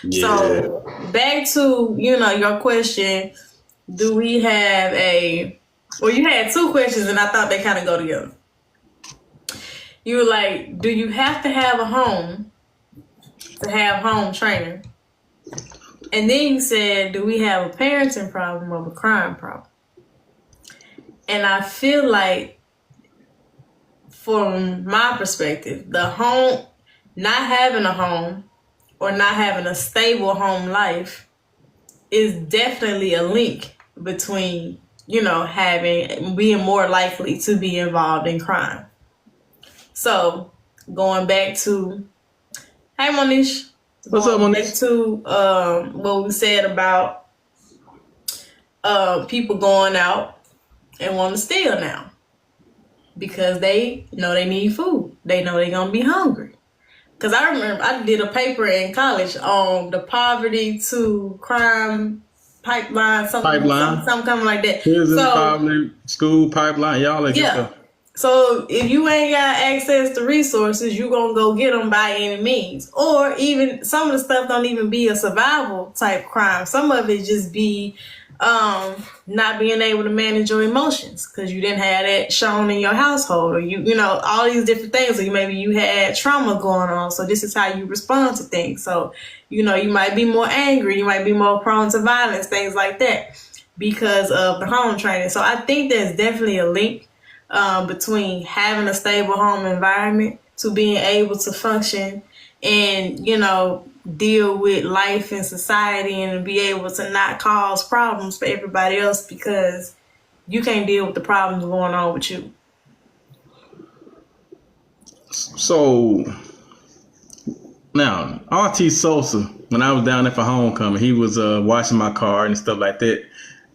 Yeah. So back to, your question, do we have you had two questions and I thought they kind of go together. You were like, do you have to have a home to have home training? And then you said, do we have a parenting problem or a crime problem? And I feel like, from my perspective, the home, not having a home or not having a stable home life is definitely a link between, being more likely to be involved in crime. So going back to, hey Monish, What's up, Monish? Back to what we said about people going out and want to steal now because they know they need food. They know they're gonna be hungry. Because I remember I did a paper in college on the poverty to crime pipeline, something coming like that. Prison, poverty, school pipeline, y'all like stuff. So if you ain't got access to resources, you gonna go get them by any means. Or even some of the stuff don't even be a survival type crime. Some of it just be not being able to manage your emotions because you didn't have that shown in your household, or you know, all these different things. Or maybe you had trauma going on, so this is how you respond to things. So, you might be more angry, you might be more prone to violence, things like that, because of the home training. So I think there's definitely a link between having a stable home environment to being able to function and, deal with life and society and be able to not cause problems for everybody else because you can't deal with the problems going on with you. So now, RT Sosa, when I was down there for homecoming, he was washing my car and stuff like that.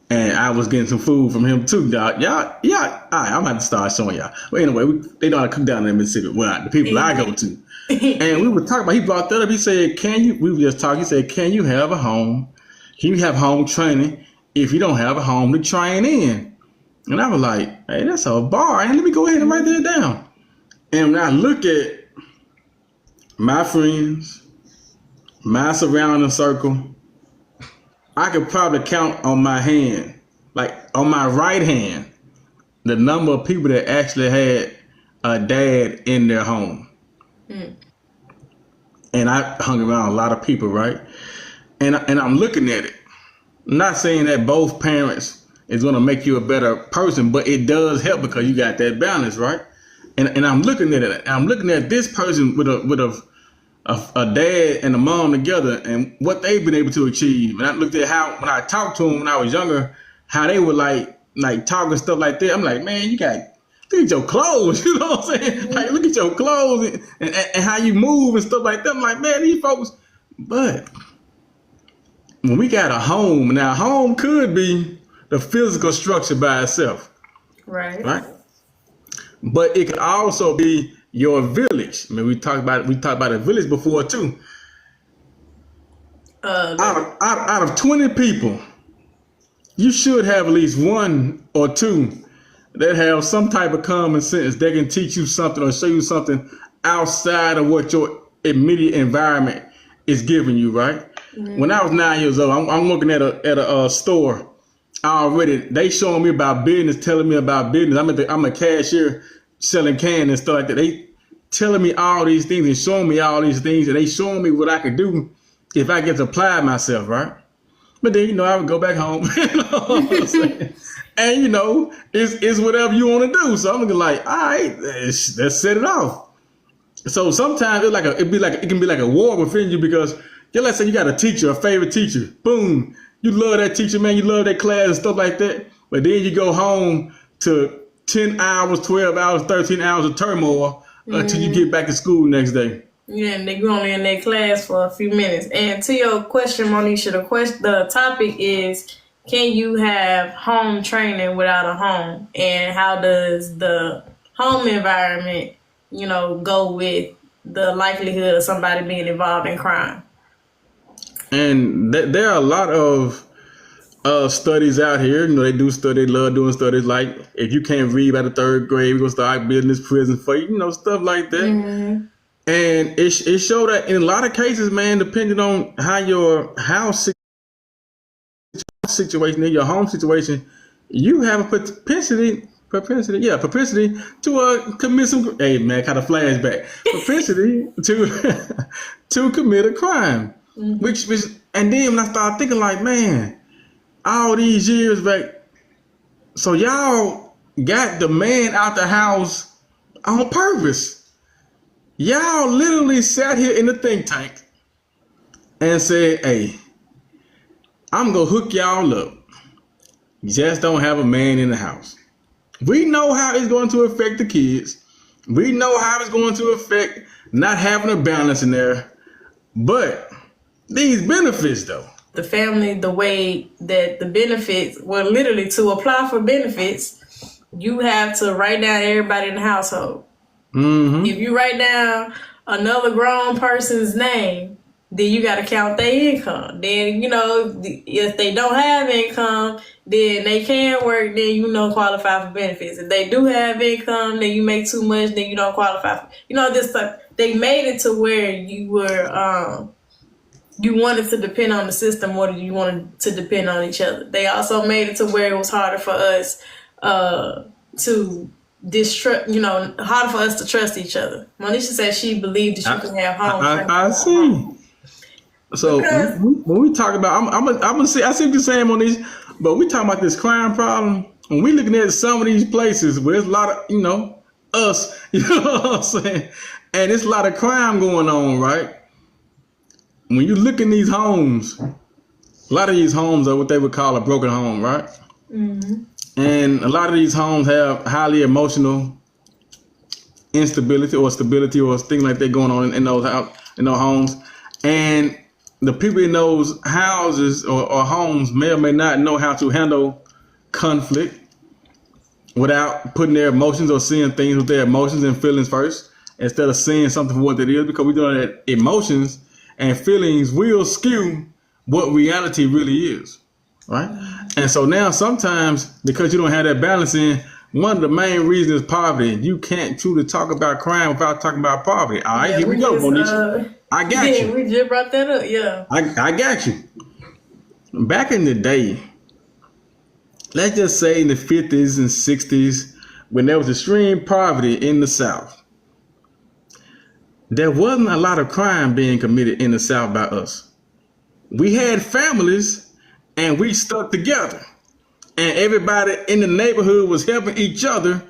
And I was getting some food from him too, dog. Y'all, all right, I'm about to start showing y'all. But anyway, they know how to cook down in Mississippi. Well, the people I go to. And we were talking about, he brought that up. He said, we were just talking. He said, can you have a home? Can you have home training if you don't have a home to train in? And I was like, hey, that's a bar. And let me go ahead and write that down. And when I look at my friends, my surrounding circle, I could probably count on my hand, like on my right hand, the number of people that actually had a dad in their home. And I hung around a lot of people, right? And I'm looking at it. I'm not saying that both parents is going to make you a better person, but it does help because you got that balance, right? And I'm looking at it. I'm looking at this person with a dad and a mom together and what they've been able to achieve. And I looked at how, when I talked to them when I was younger, how they were like talking stuff like that. I'm like, man, look at your clothes, you know what I'm saying? Like, look at your clothes and how you move and stuff like that. I'm like, man, these folks, but when we got a home, now home could be the physical structure by itself. Right. But it could also be your village. I mean, we talked about a village before too. Out of 20 people, you should have at least one or two that have some type of common sense that can teach you something or show you something outside of what your immediate environment is giving you, right? Mm-hmm. When I was 9 years old, I'm looking at a store already. They showing me about business, telling me about business. I'm a cashier selling cans and stuff like that. They telling me all these things and showing me all these things, and they showing me what I could do if I get to apply myself, right? But then, I would go back home. You know what I'm saying? And, it's whatever you want to do. So I'm like, all right, let's set it off. So sometimes it can be like a war within you because, let's say you got a teacher, a favorite teacher. Boom. You love that teacher, man. You love that class and stuff like that. But then you go home to 10 hours, 12 hours, 13 hours of turmoil until you get back to school next day. Yeah, and they're only in their class for a few minutes. And to your question, Monisha, the topic is, can you have home training without a home? And how does the home environment, go with the likelihood of somebody being involved in crime? And there are a lot of studies out here. They do study, they love doing studies like, if you can't read by the third grade, we're going to start building this prison for you, stuff like that. Mm-hmm. And it showed that in a lot of cases, man, depending on how your house situation, in your home situation, you have a propensity to commit some. Hey man, kind of flashback. Propensity to to commit a crime, which and then when I started thinking like, man, all these years back, so y'all got the man out the house on purpose. Y'all literally sat here in the think tank and said, hey, I'm gonna hook y'all up. You just don't have a man in the house. We know how it's going to affect the kids. We know how it's going to affect not having a balance in there. But these benefits, though. The family, the way that the benefits, well, literally to apply for benefits, you have to write down everybody in the household. Mm-hmm. If you write down another grown person's name, then you got to count their income. Then, if they don't have income, then they can't work, then you don't qualify for benefits. If they do have income, then you make too much, then you don't qualify for, this stuff. They made it to where you were, you wanted to depend on the system more than you wanted to depend on each other. They also made it to where it was harder for us to distrust, harder for us to trust each other. Monisha said she believed that you could have home. I see. So when we talk about, I'm gonna say, I see what you're saying, Monisha, but we talking about this crime problem. When we looking at some of these places where there's a lot of, us, you know what I'm saying, and it's a lot of crime going on, right? When you look in these homes, a lot of these homes are what they would call a broken home, right? Mm-hmm. And a lot of these homes have highly emotional instability or stability or things like that going on in those homes. And the people in those houses or homes may or may not know how to handle conflict without putting their emotions or seeing things with their emotions and feelings first, instead of seeing something for what it is, because we know that emotions and feelings will skew what reality really is, right? And so now sometimes, because you don't have that balance in, one of the main reasons is poverty. You can't truly talk about crime without talking about poverty. All right, here we go, Monisha. I got you. We just brought that up, yeah. I got you. Back in the day, let's just say in the 50s and 60s, when there was extreme poverty in the South, there wasn't a lot of crime being committed in the South by us. We had families and we stuck together. And everybody in the neighborhood was helping each other